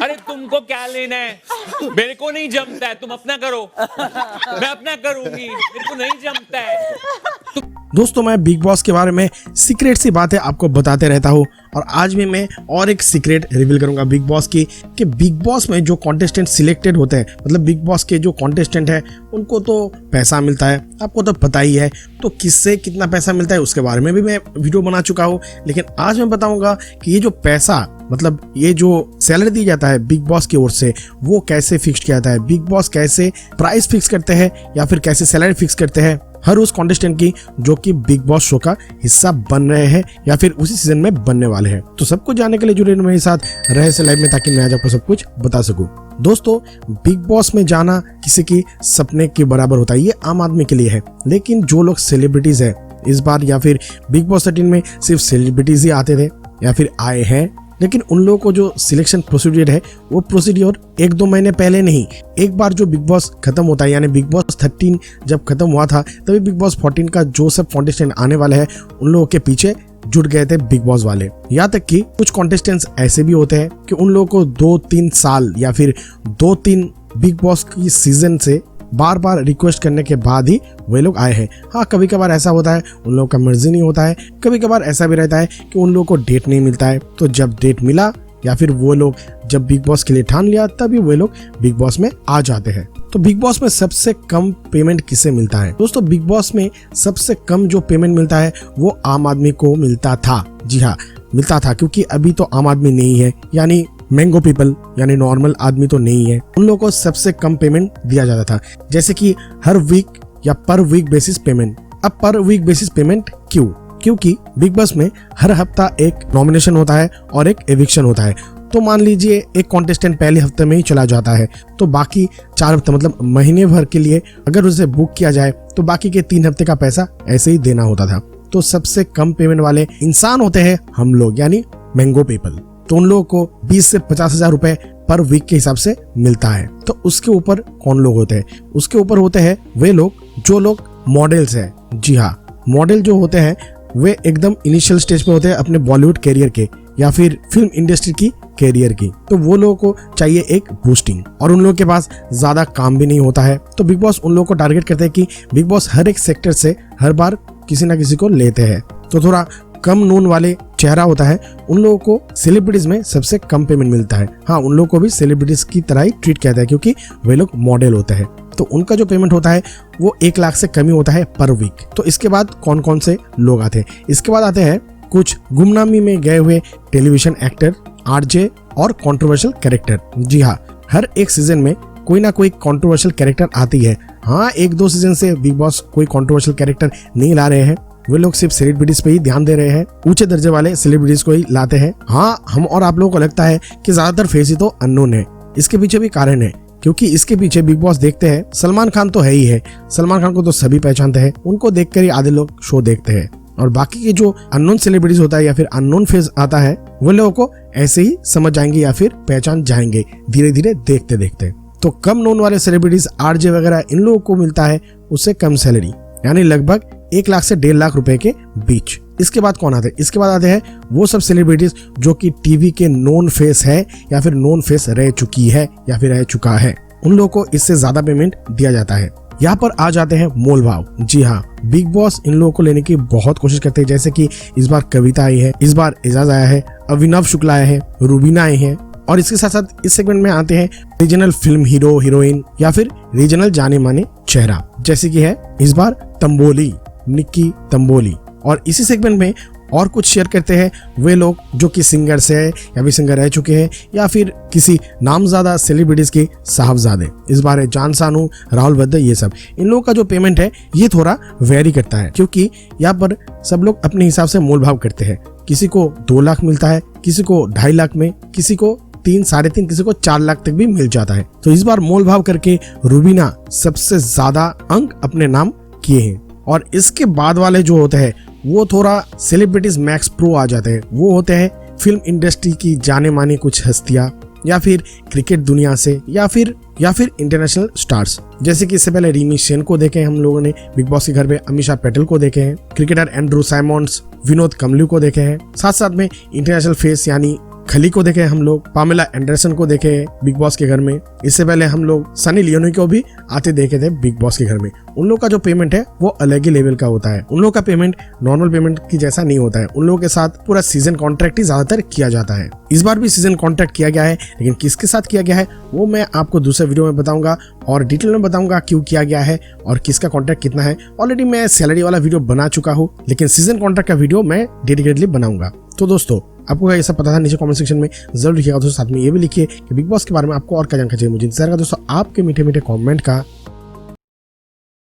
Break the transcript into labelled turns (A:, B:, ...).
A: अरे तुमको क्या लेना है, मेरे को नहीं जमता है, तुम अपना करो, मैं अपना करूंगी, मेरे को नहीं जमता है।
B: दोस्तों मैं बिग बॉस के बारे में सीक्रेट सी बातें आपको बताते रहता हूँ और आज भी मैं और एक सीक्रेट रिवील करूंगा बिग बॉस की कि बिग बॉस में जो कॉन्टेस्टेंट सिलेक्टेड होते हैं, मतलब बिग बॉस के जो कॉन्टेस्टेंट है उनको तो पैसा मिलता है, आपको तो पता ही है। तो किससे कितना पैसा मिलता है उसके बारे में भी मैं वीडियो बना चुका हूँ, लेकिन आज मैं बताऊंगा कि ये जो पैसा, मतलब ये जो सैलरी दी जाता है बिग बॉस की ओर से, वो कैसे फिक्स किया जाता है, बिग बॉस कैसे प्राइस फिक्स करते हैं या फिर कैसे सैलरी फिक्स करते हैं हर उस कॉन्टेस्टेंट की जो कि बिग बॉस शो का हिस्सा बन रहे हैं या फिर उसी सीजन में बनने वाले हैं। तो सब कुछ जानने के लिए जुड़े मेरे साथ रहे से लाइव में, ताकि मैं आज आपको सब कुछ बता सकूं। दोस्तों बिग बॉस में जाना किसी की सपने के बराबर होता है, ये आम आदमी के लिए है, लेकिन जो लोग सेलिब्रिटीज है इस बार या फिर बिग बॉस 13 में सिर्फ सेलिब्रिटीज ही आते थे या फिर आए हैं, लेकिन उन लोगों को जो सिलेक्शन प्रोसीड्यूर है वो प्रोसीड्यूर 1-2 महीने पहले नहीं, एक बार जो बिग बॉस खत्म होता है, यानी बिग बॉस 13 जब खत्म हुआ था तभी बिग बॉस 14 का जो सब कॉन्टेस्टेंट आने वाले हैं उन लोगों के पीछे जुट गए थे बिग बॉस वाले। यहाँ तक कि कुछ कॉन्टेस्टेंट्स ऐसे भी होते हैं कि उन लोगों को 2-3 साल या फिर 2-3 बिग बॉस की सीजन से बार बार रिक्वेस्ट करने के बाद ही वे लोग आए हैं। हाँ, कभी कभार ऐसा होता है उन लोगों का मर्जी नहीं होता है, कभी कभार ऐसा भी रहता है कि उन लोगों को डेट नहीं मिलता है, तो जब डेट मिला या फिर वो लोग जब बिग बॉस के लिए ठान लिया तभी वे लोग बिग बॉस में आ जाते हैं। तो बिग बॉस में सबसे कम पेमेंट किसे मिलता है? दोस्तों बिग बॉस में सबसे कम जो पेमेंट मिलता है वो आम आदमी को मिलता था। जी हाँ, मिलता था, क्योंकि अभी तो आम आदमी नहीं है, यानी मैंगो पीपल यानी नॉर्मल आदमी तो नहीं है, उन लोगों को सबसे कम पेमेंट दिया जाता था, जैसे कि हर वीक या पर वीक बेसिस पेमेंट। अब पर वीक बेसिस पेमेंट क्यों? क्योंकि बिग बॉस में हर हफ्ता एक नॉमिनेशन होता है और एक एविक्शन होता है। तो मान लीजिए एक कॉन्टेस्टेंट पहले हफ्ते में ही चला जाता है, तो बाकी 4 हफ्ते मतलब महीने भर के लिए अगर उसे बुक किया जाए तो बाकी के 3 हफ्ते का पैसा ऐसे ही देना होता था। तो सबसे कम पेमेंट वाले इंसान होते हैं हम लोग, यानी मैंगो पीपल। तो उन लोगों को 20 से 50 हजार रुपए पर वीक के हिसाब से मिलता है। तो उसके ऊपर कौन लोग होते हैं? उसके ऊपर होते हैं वे लोग जो लोग मॉडल्स हैं। जी हाँ, मॉडल जो होते हैं वे एकदम इनिशियल स्टेज पे होते हैं अपने बॉलीवुड कैरियर के या फिर फिल्म इंडस्ट्री की कैरियर की। तो वो लोगों को चाहिए एक बूस्टिंग और उन लोगों के पास ज्यादा काम भी नहीं होता है। तो बिग बॉस उन लोगों को टारगेट करते हैं कि बिग बॉस हर एक सेक्टर से हर बार किसी ना किसी को लेते हैं। तो थोड़ा कम नोन वाले चेहरा होता है, उन लोगों को सेलिब्रिटीज में सबसे कम पेमेंट मिलता है। हाँ, उन लोगों को भी सेलिब्रिटीज की तरह ही ट्रीट किया जाता है क्योंकि वे लोग मॉडल होते हैं। तो उनका जो पेमेंट होता है वो 1 लाख से कम ही होता है पर वीक। तो इसके बाद कौन कौन से लोग आते हैं? इसके बाद आते हैं कुछ गुमनामी में गए हुए टेलीविजन एक्टर, आरजे और कंट्रोवर्शियल कैरेक्टर। जी हाँ, हर एक सीजन में कोई ना कोई कंट्रोवर्शियल कैरेक्टर आती है। हाँ, 1-2 सीजन से बिग बॉस कोई कंट्रोवर्शियल कैरेक्टर नहीं ला रहे हैं, वे लोग सिर्फ सेलिब्रिटीज पे ही ध्यान दे रहे हैं, ऊंचे दर्जे वाले सेलिब्रिटीज को ही लाते हैं। हाँ, हम और आप लोगों को लगता है कि ज्यादातर फेस ही तो अननोन है, इसके पीछे भी कारण है, क्योंकि इसके पीछे बिग बॉस देखते हैं सलमान खान तो है ही है, सलमान खान को तो सभी पहचानते हैं, उनको देखकर ही आधे लोग शो देखते हैं। और बाकी के जो अननोन सेलिब्रिटीज होता है या फिर अननोन फेस आता है वो लोगों को ऐसे ही समझ जाएंगे या फिर पहचान जाएंगे धीरे धीरे देखते देखते। तो कम नोन वाले सेलिब्रिटीज, आरजे वगैरह, इन लोगों को मिलता है उससे कम सैलरी, यानी लगभग 1 लाख से 1.5 लाख रुपए के बीच। इसके बाद कौन आते हैं? इसके बाद आते हैं वो सब सेलिब्रिटीज जो कि टीवी के नोन फेस है या फिर नोन फेस रह चुकी है या फिर रह चुका है, उन लोगों को इससे ज्यादा पेमेंट दिया जाता है। यहाँ पर आ जाते हैं मोल भाव। जी हाँ, बिग बॉस इन लोगों को लेने की बहुत कोशिश करते हैं, जैसे कि इस बार कविता आई है, इस बार एजाज आया है, अभिनव शुक्ला आए हैं, रूबीना आई है, और इसके साथ साथ इस सेगमेंट में आते हैं रीजनल फिल्म हीरो हीरोइन या फिर रीजनल जाने माने चेहरा, जैसे कि है इस बार तंबोली, निक्की तंबोली। और इसी सेगमेंट में और कुछ शेयर करते हैं वे लोग जो कि सिंगर से या भी सिंगर रह चुके हैं या फिर किसी नामज़्यादा सेलिब्रिटीज के साहबजादे। इस बार है जान सानू, राहुल वद्दे, ये सब। इन लोगों का जो पेमेंट है ये थोड़ा वेरी करता है, क्योंकि यहाँ पर सब लोग अपने हिसाब से मोल भाव करते हैं। किसी को 2 लाख मिलता है, किसी को 2.5 लाख में, किसी को 3, 3.5, किसी को 4 लाख तक भी मिल जाता है। तो इस बार मोल भाव करके रूबीना सबसे ज्यादा अंक अपने नाम किए हैं। और इसके बाद वाले जो होते हैं वो थोड़ा सेलिब्रिटीज मैक्स प्रो आ जाते हैं। वो होते हैं फिल्म इंडस्ट्री की जाने मानी कुछ हस्तियां या फिर क्रिकेट दुनिया से या फिर इंटरनेशनल स्टार्स, जैसे कि इससे पहले रिमी सेन को देखे हम लोगों ने बिग बॉस के घर पे, अमीषा पटेल को देखे हैं, क्रिकेटर एंड्रू साइमंड्स, विनोद कमली को देखे हैं, साथ साथ में इंटरनेशनल फेस यानी खली को देखे हम लोग, पामेला एंडरसन को देखे बिग बॉस के घर में। इससे पहले हम लोग सनी लियोनी को भी आते देखे थे बिग बॉस के घर में। उन लोग का जो पेमेंट है वो अलग ही लेवल का होता है। उन लोग का पेमेंट नॉर्मल पेमेंट की जैसा नहीं होता है। उन लोगों के साथ पूरा सीजन कॉन्ट्रैक्ट ही ज्यादातर किया जाता है। इस बार भी सीजन कॉन्ट्रैक्ट किया गया है, लेकिन किसके साथ किया गया है वो मैं आपको दूसरे वीडियो में बताऊंगा और डिटेल में बताऊंगा क्यों किया गया है और किसका कॉन्ट्रैक्ट कितना है। ऑलरेडी मैं सैलरी वाला वीडियो बना चुका हूँ, लेकिन सीजन कॉन्ट्रैक्ट का वीडियो मैं डेडिकेटली बनाऊंगा। तो दोस्तों, आपको क्या ये सब पता था? नीचे कमेंट सेक्शन में जरूर लिखिएगा। दोस्तों साथ में ये भी लिखिए कि बिग बॉस के बारे में आपको और क्या जानकारी चाहिए। मुझे इंतजार का दोस्तों आपके मीठे मीठे कमेंट का।